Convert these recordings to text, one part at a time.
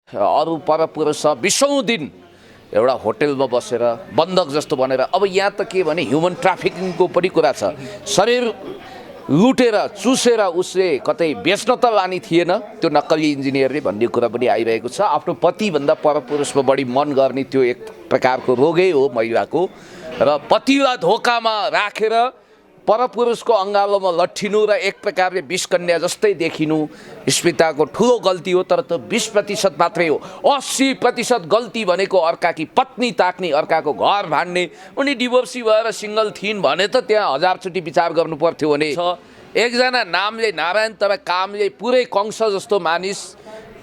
अरू परपुरुष बिसौँ दिन एउटा होटलमा बसेर बन्धक जस्तो बनेर, अब यहाँ त के भने ह्युमन ट्राफिकिङको पनि कुरा छ। शरीर लुटेर चुसेर उसले कतै बेच्न त लानी थिएन त्यो नक्कली इन्जिनियरले भन्ने कुरा पनि आइरहेको छ। आफ्नो पतिभन्दा परपुरुषमा बढी मन गर्ने त्यो एक प्रकारको रोगै हो महिलाको। र पतिलाई धोकामा राखेर परपुरुषको अङ्गालोमा लट्ठिनु र एक प्रकारले विषकन्या जस्तै देखिनु स्मिताको ठुलो गल्ती हो। तर त्यो 20% मात्रै हो। 80% गल्ती भनेको अर्काकी पत्नी ताक्ने, अर्काको घर भाड्ने। उनी डिभोर्सी भएर सिङ्गल थिइन् भने त त्यहाँ 1000चोटि विचार गर्नु पर्थ्यो भने एकजना नामले नारायण तर कामले पुरै कंस जस्तो मानिस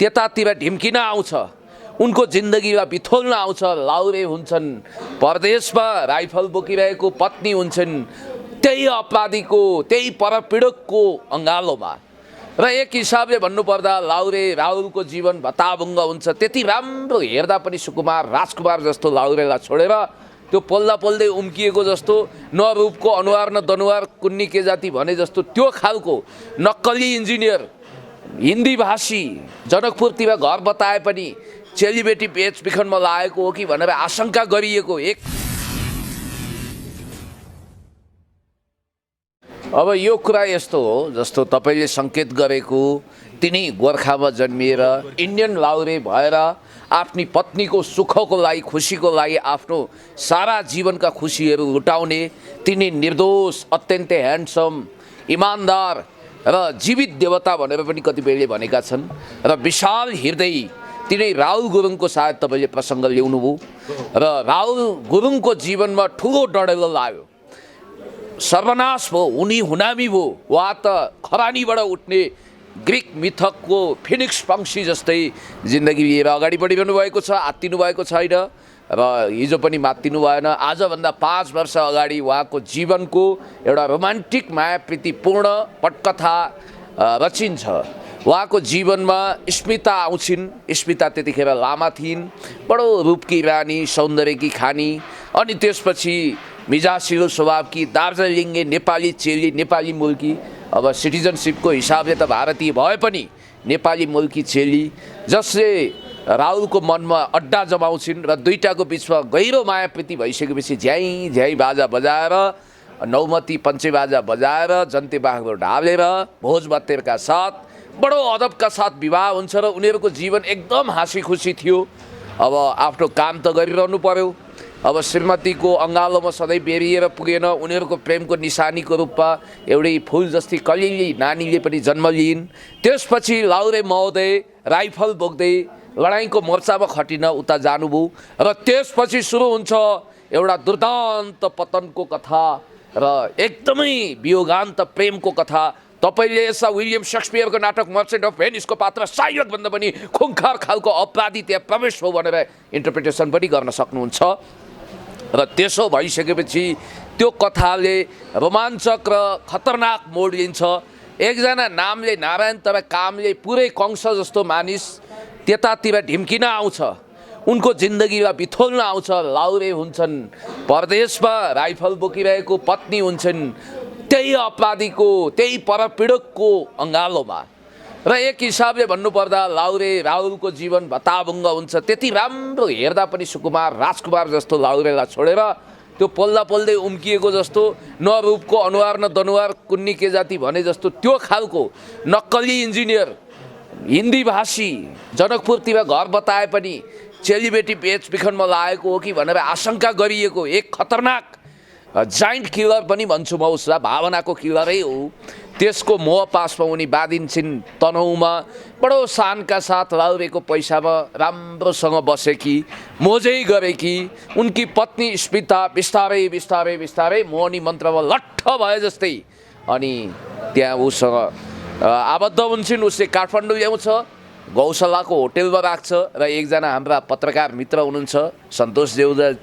त्यतातिर ढिम्किन आउँछ, उनको जिन्दगीमा बिथोल्न आउँछ। लाउरे हुन्छन्, परदेशमा राइफल बोकिरहेको पत्नी हुन्छन्, त्यही अपराधीको त्यही परपीडकको अङ्गालोमा। र एक हिसाबले भन्नुपर्दा लाउरे राहुलको जीवन भत्ताभुङ्ग हुन्छ। त्यति राम्रो हेर्दा पनि सुकुमार राजकुमार जस्तो लाउरेलाई छोडेर त्यो पोल्दा पोल्दै उम्किएको जस्तो, न रूपको अनुहार न दनुहार कुन्नी के जाति भने जस्तो त्यो खालको नक्कली इन्जिनियर हिन्दी भाषी जनकपुरतिर घर बताए पनि चेलीबेटी बेचबिखनमा लागेको हो कि भनेर आशंका गरिएको एक। अब यो कुरा यस्तो हो जस्तो तपाईले सङ्केत गरेको, तिनी गोर्खामा जन्मिएर इन्डियन लाउरे भएर आफ्नी पत्नीको सुखको लागि खुसीको लागि आफ्नो सारा जीवनका खुसीहरू लुटाउने, तिनी निर्दोष अत्यन्तै ह्यान्डसम इमान्दार र जीवित देवता भनेर पनि कतिपयले भनेका छन्। र विशाल हृदय तिनै राहुल गुरुङको सायद तपाईले प्रसङ्ग ल्याउनुभयो। र राहुल गुरुङको जीवनमा ठुलो डढेलो लाग्यो, सर्वनाश भयो, उनी हुनामी भयो। वा त खरानीबाट उठ्ने ग्रिक मिथकको फिनिक्स पंक्षी जस्तै जिन्दगी लिएर अगाडि बढिरहनु भएको छ, आत्तिनु भएको छैन र हिजो पनि मात्तिनु भएन। आजभन्दा 5 वर्ष अगाडि उहाँको जीवनको एउटा रोमान्टिक मायाप्रीतिपूर्ण पटकथा रचिन्छ। उहाँको जीवनमा स्मिता आउँछिन्। स्मिता त्यतिखेर लामा थिइन्, बडो रूपकी रानी, सौन्दर्यकी खानी। अनि त्यसपछि मिजासिल स्वभावकी दार्जिलिङे नेपाली चेली, नेपाली मुल्की। अब सिटिजनसिपको हिसाबले त भारतीय भए पनि नेपाली मुल्की चेली जसले राहुलको मनमा अड्डा जमाउँछिन् र दुईटाको बिचमा गहिरो मायाप्रीति भइसकेपछि झ्याइ झ्याइ बाजा बजाएर, नौमती पञ्चेबाजा बजाएर, जन्ते बाघको ढालेर, भोज भत्तेरका साथ, बडो अदबका साथ विवाह हुन्छ र उनीहरूको जीवन एकदम हाँसी खुसी थियो। अब आफ्नो काम त गरिरहनु पर्यो। अब श्रीमतीको अङ्गालोमा सधैँ बेरिएर पुगेन। उनीहरूको प्रेमको निशानीको रूपमा एउटै फुल जस्तै कलिली नानीले पनि जन्म लिइन्। त्यसपछि लाउरे महोदय राइफल बोक्दै लडाइँको मोर्चामा खटिन उता जानुभयो र त्यसपछि सुरु हुन्छ एउटा दुर्दान्त पतनको कथा र एकदमै वियोगान्त प्रेमको कथा। तपाईले यसमा विलियम शेक्सपियरको नाटक मर्चेन्ट अफ भेनिसको पात्र साइलक भन्दा पनि खुङ्खार खालको अपराधी त्यहाँ प्रवेश हो भनेर इन्टरप्रिटेसन पनि गर्न सक्नुहुन्छ। र त्यसो भइसकेपछि त्यो कथाले रोमाञ्चक र खतरनाक मोड लिन्छ। एकजना नामले नारायण तर कामले पुरै कंस जस्तो मानिस त्यतातिर ढिम्किन आउँछ, उनको जिन्दगीमा बिथोल्न आउँछ। लाउरे हुन्छन्, परदेशमा राइफल बोकिरहेको पत्नी हुन्छन्, त्यही अपराधीको त्यही परपीडकको अङ्गालोमा। र एक हिसाबले भन्नुपर्दा लाउरे राहुलको जीवन भत्ताभुङ्ग हुन्छ। त्यति राम्रो हेर्दा पनि सुकुमार राजकुमार जस्तो लाउरेलाई छोडेर त्यो पोल्दा पोल्दै उम्किएको जस्तो, न रूपको अनुहार न दनुहार कुन्नी के जाति भने जस्तो त्यो खालको नक्कली इन्जिनियर हिन्दी भाषी जनकपुरतिर घर बताए पनि चेलीबेटी बेचबिखनमा लागेको हो कि भनेर आशंका गरिएको एक खतरनाक जाइन्ट किलर पनि भन्छु म उसलाई, भावनाको किलरै हो। त्यसको मोह पासमा उनी बाँधिन्छन् तनहुमा। बडो शानका साथ लाउरेको पैसामा राम्रोसँग बसेकी, मोजै गरेकी उनकी पत्नी स्मिता बिस्तारै बिस्तारै बिस्तारै मोहनी मन्त्रमा लट्ठ भए जस्तै अनि त्यहाँ उसँग आबद्ध हुन्छन्। उसले काठमाडौँ ल्याउँछ, गौशालाको होटेलमा राख्छ र एकजना हाम्रा पत्रकार मित्र हुनुहुन्छ सन्तोष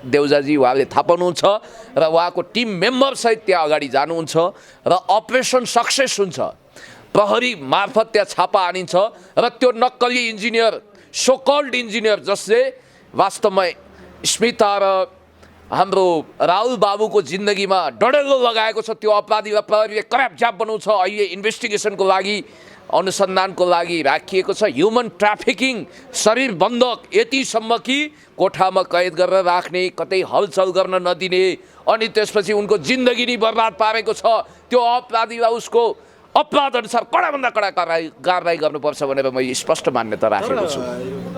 देउजाजी, उहाँले थाहा पाउनुहुन्छ र उहाँको टिम मेम्बरसहित त्यहाँ अगाडि जानुहुन्छ र अपरेसन सक्सेस हुन्छ। प्रहरी मार्फत त्यहाँ छापा हानिन्छ र त्यो नक्कली इन्जिनियर, सोकल्ड इन्जिनियर जसले वास्तवमा स्मिता र हाम्रो राहुल बाबुको जिन्दगीमा डडेलो लगाएको छ, त्यो अपराधीलाई प्रहरीले करापझाप बनाउँछ। अहिले इन्भेस्टिगेसनको लागि अनुसन्धानको लागि राखिएको छ। ह्युमन ट्राफिकिङ शरीर बन्धक यतिसम्म कि कोठामा कैद गरेर राख्ने, कतै हलचल गर्न नदिने, अनि त्यसपछि उनको जिन्दगी नै बर्बाद पारेको छ। त्यो अपराधीलाई उसको अपराध अनुसार कडाभन्दा कडा कारबाही गर्नुपर्छ भनेर मैले स्पष्ट मान्यता राखेको छु।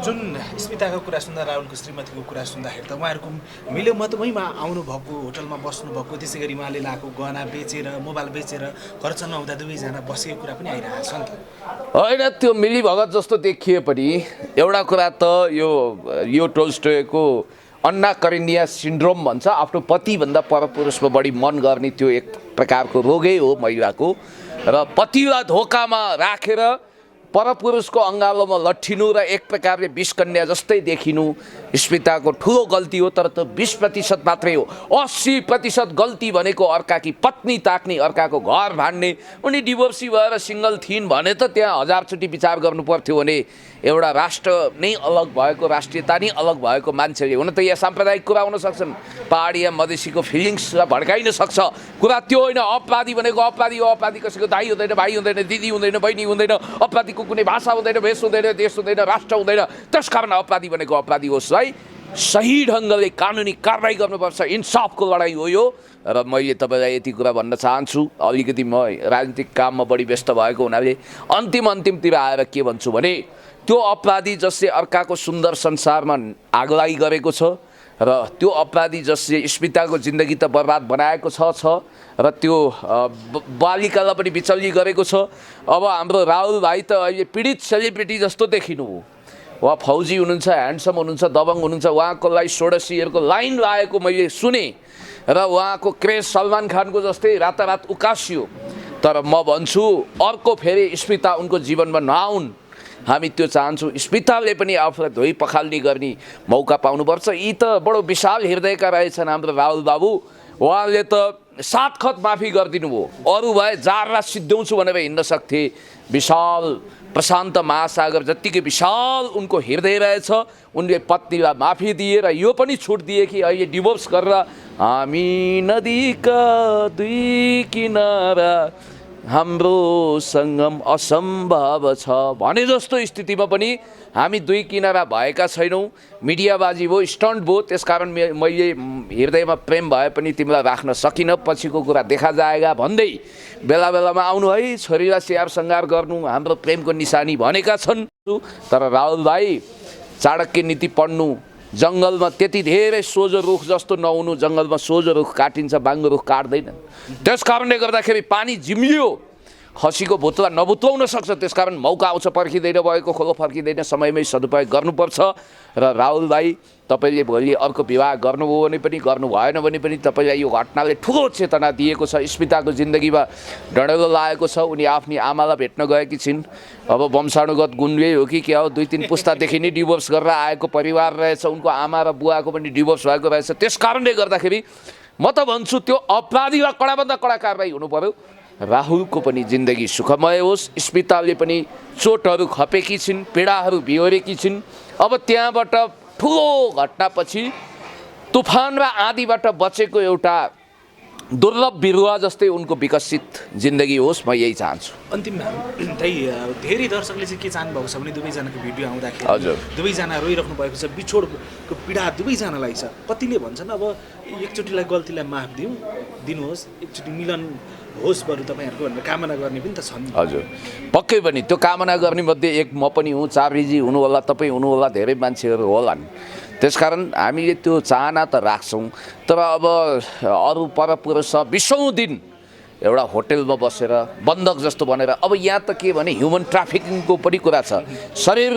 जुन स्मिताको कुरा सुन्दा, राहुलको श्रीमतीको कुरा सुन्दाखेरि त उहाँहरूको मिल्यो मतमैमा आउनुभएको, होटलमा बस्नुभएको, त्यसै गरी उहाँले लाएको गहना बेचेर, मोबाइल बेचेर खर्च नहुँदा दुवैजना बसेको कुरा पनि आइरहेको छ नि त। होइन, त्यो मिलीभगत जस्तो देखिए पनि एउटा कुरा त यो टोल्स्टोयको अन्ना करेनिया सिन्ड्रोम भन्छ। आफ्नो पतिभन्दा परपुरुषमा बढी मन गर्ने त्यो एक प्रकारको रोगै हो महिलाको। र पतिलाई धोकामा राखेर परपुरुषको अङ्गालोमा लट्ठिनु र एक प्रकारले विषकन्या जस्तै देखिनु स्मिताको ठुलो गल्ती हो। तर त्यो 20% मात्रै हो। 80% गल्ती भनेको अर्काकी पत्नी ताक्ने, अर्काको घर भाड्ने। उनी डिभोर्सी भएर सिङ्गल थिइन् भने त त्यहाँ 1000चोटि विचार गर्नु पर्थ्यो भने एउटा राष्ट्र नै अलग भएको, राष्ट्रियता नै अलग भएको मान्छेले, हुन त यहाँ साम्प्रदायिक कुरा हुन सक्छन्, पहाडी या मधेसीको फिलिङ्सलाई भड्काइन सक्छ। कुरा त्यो होइन। अपराधी भनेको अपराधी हो। अपराधी कसैको दाइ हुँदैन, भाइ हुँदैन, दिदी हुँदैन, बहिनी हुँदैन। अपराधीको कुनै भाषा हुँदैन, भेष हुँदैन, देश हुँदैन, राष्ट्र हुँदैन। त्यसकारण अपराधी भनेको अपराधी होस् है। सही ढङ्गले कानुनी कारबाही गर्नुपर्छ। इन्साफको लडाइँ हो यो। र मैले तपाईँलाई यति कुरा भन्न चाहन्छु। अलिकति म राजनीतिक काममा बढी व्यस्त भएको हुनाले अन्तिमतिर आएर के भन्छु भने, त्यो अपराधी जसले अर्काको सुन्दर संसारमा आगलागी गरेको छ र त्यो अपराधी जसले स्मिताको जिन्दगी त बर्बाद बनाएको छ र त्यो बालिकालाई पनि बिचल्ली गरेको छ। अब हाम्रो राहुल भाइ त अहिले पीडित सेलिब्रिटी जस्तो देखिनु हो। उहाँ फौजी हुनुहुन्छ, ह्यान्डसम हुनुहुन्छ, दबङ हुनुहुन्छ। उहाँको लागि षोडशीहरूको लाइन लागेको मैले सुने र उहाँको क्रेज सलमान खानको जस्तै रातारात उकासियो। तर म भन्छु अर्को फेरि स्मिता उनको जीवनमा नआउन्। हामी त्यो चाहन्छौँ। स्मिताले पनि आफूलाई धोइ पखाल्ने गर्ने मौका पाउनुपर्छ। यी त बडो विशाल हृदयका रहेछन् हाम्रो राहुल बाबु। उहाँले त 7 खत माफी गरिदिनु भयो। अरू भए जारलाई सिद्ध्याउँछु भनेर हिँड्न सक्थे। विशाल प्रशान्त महासागर जत्तिकै विशाल उनको हृदय रहेछ। उनले पत्नीलाई माफी दिए र यो पनि छुट दिए कि अहिले डिभोर्स गरेर हामी नदीका दुई किनारा हाम्रो सङ्गम असम्भव छ भने जस्तो स्थितिमा पनि हामी दुई किनारा भएका छैनौँ। मिडियाबाजी भयो, स्टन्ट भयो। त्यसकारण मैले हृदयमा प्रेम भए पनि तिमीलाई राख्न सकिनँ। पछिको कुरा देखा जाएगा भन्दै बेला बेलामा आउनु है, छोरीलाई स्याहार सङ्घार गर्नु हाम्रो प्रेमको निशानी भनेका छन्। तर राहुल भाइ चाणक्य नीति पढ्नु, जङ्गलमा त्यति धेरै सोझो रुख जस्तो नहुनु। जङ्गलमा सोझो रुख काटिन्छ, बाङ्गो रुख काट्दैन। त्यस कारणले गर्दाखेरि पानी जिम्लियो, खसीको भुत्ला नभुत्लाउन सक्छ। त्यसकारण मौका आउँछ, पर्खिँदैन, भएको खोलो फर्किँदैन। समयमै सदुपयोग गर्नुपर्छ। र राहुल भाइ तपाईँले भोलि अर्को विवाह गर्नुभयो भने पनि गर्नु भएन भने पनि तपाईँलाई यो घटनाले ठुलो चेतना दिएको छ। स्मिताको जिन्दगीमा डढेलो लागेको छ। उनी आफ्नी आमालाई भेट्न गएकी छिन्। अब वंशानुगत गुणले हो कि क्या हो, 2-3 पुस्तादेखि नै डिभोर्स गरेर आएको परिवार रहेछ। उनको आमा र बुवाको पनि डिभोर्स भएको रहेछ। त्यस कारणले गर्दाखेरि म त भन्छु त्यो अपराधीलाई कडाभन्दा कडा कारबाही हुनु पर्यो। राहुलको पनि जिन्दगी सुखमय होस्। स्मिताले पनि चोटहरू खपेकी छिन्, पीडाहरू बिहोरेकी छिन्। अब त्यहाँबाट ठुलो घटनापछि तुफान र आँधीबाट बचेको एउटा दुर्लभ बिरुवा जस्तै उनको विकसित जिन्दगी होस्। म यही चाहन्छु। अन्तिममा धेरै दर्शकले चाहिँ के चाहनु भएको छ भने दुवैजनाको भिडियो आउँदाखेरि हजुर दुवैजना रोइराख्नु भएको छ। बिछोडको पीडा दुवैजनालाई छ। कतिले भन्छन् अब एकचोटिलाई गल्तीलाई माफ दिनुहोस्, एकचोटि मिलन होस् बरु तपाईँहरूको भनेर कामना गर्ने पनि त छन्। हजुर, पक्कै पनि त्यो कामना गर्ने मध्ये एक म पनि हुँ, चाबीजी हुनु होला, तपाईँ हुनु होला, धेरै मान्छेहरू होलान्। त्यसकारण हामीले त्यो चाहना त राख्छौँ। तर अब अरू परपुरुष 20औं दिन एउटा होटेलमा बसेर बन्धक जस्तो भनेर, अब यहाँ त के भने ह्युमन ट्राफिकिङको पनि कुरा छ। शरीर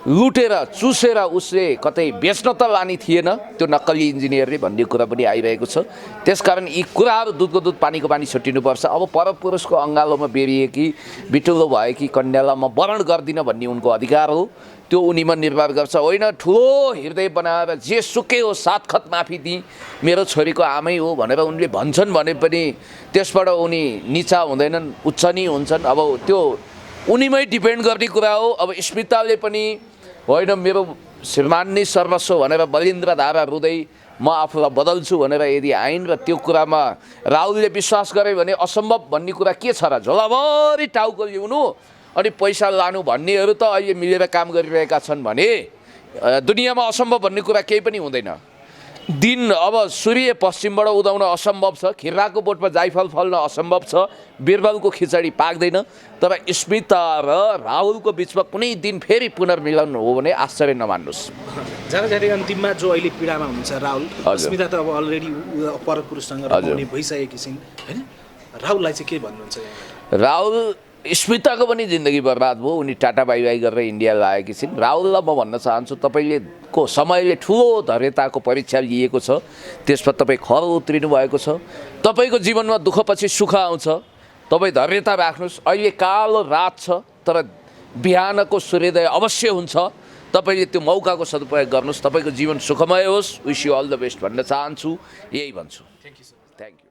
लुटेर चुसेर उसले कतै बेच्न त लानी थिएन, त्यो नक्कली इन्जिनियरले भन्ने कुरा पनि आइरहेको छ। त्यसकारण यी कुराहरू दुधको दुध पानीको पानी छुट्टिनुपर्छ। अब परपुरुषको अङ्गालोमा बेरिएकी बिटुलो भएकी कन्यालाई म वरण गर्दिनँ भन्ने उनको अधिकार हो। त्यो उनीमा निर्भर गर्छ। होइन ठुलो हृदय बनाएर जे सुकै हो 7 खत माफी दिई, मेरो छोरीको आमै हो भनेर उनले भन्छन् भने पनि त्यसबाट उनी निचा हुँदैनन्, उच्च नै हुन्छन्। अब त्यो उनीमै डिपेन्ड गर्ने कुरा हो। अब स्मिताले पनि होइन मेरो श्रीमान नै सर्वस्व भनेर बलिन्द्र धारा रुँदै म आफूलाई बदल्छु भनेर यदि आइन् र त्यो कुरामा राहुलले विश्वास गरे भने असम्भव भन्ने कुरा के छ र? झोलाभरि टाउको ल्याउनु, अनि पैसा लानु भन्नेहरू त अहिले मिलेर काम गरिरहेका छन् भने दुनियाँमा असम्भव भन्ने कुरा केही पनि हुँदैन। दिन अब सूर्य पश्चिमबाट उदाउन असम्भव छ, खिर्राको बोटमा जाइफल फल्न असम्भव छ, बिरबलको खिचडी पाक्दैन, तर स्मिता र राहुलको बिचमा कुनै दिन फेरि पुनर्मिलन हो भने आश्चर्य नमान्नुहोस्। जाँदाखेरि अन्तिममा जो अहिले पीडामा हुनुहुन्छ राहुल, हजुर। स्मिता त अब अलरेडी पर पुरुषसँग रमाउने भइसकेकी छिन् होइन, राहुललाई चाहिँ के भन्नुहुन्छ यहाँ? राहुल स्मिताको पनि जिन्दगी बर्बाद भयो, उनी टाटा बाई बाई गरेर इन्डिया लागेकी छिन्। राहुललाई म भन्न चाहन्छु तपाईँले समयले ठुलो धैर्यताको परीक्षा लिएको छ, त्यसमा तपाईँ खर उत्रिनु भएको छ। तपाईँको जीवनमा दुःखपछि सुख आउँछ, तपाईँ धैर्यता राख्नुहोस्। अहिले कालो रात छ तर बिहानको सूर्योदय अवश्य हुन्छ, तपाईँले त्यो मौकाको सदुपयोग गर्नुहोस्। तपाईँको जीवन सुखमय होस्। Wish you all the best भन्न चाहन्छु, यही भन्छु। Thank you sir. Thank you.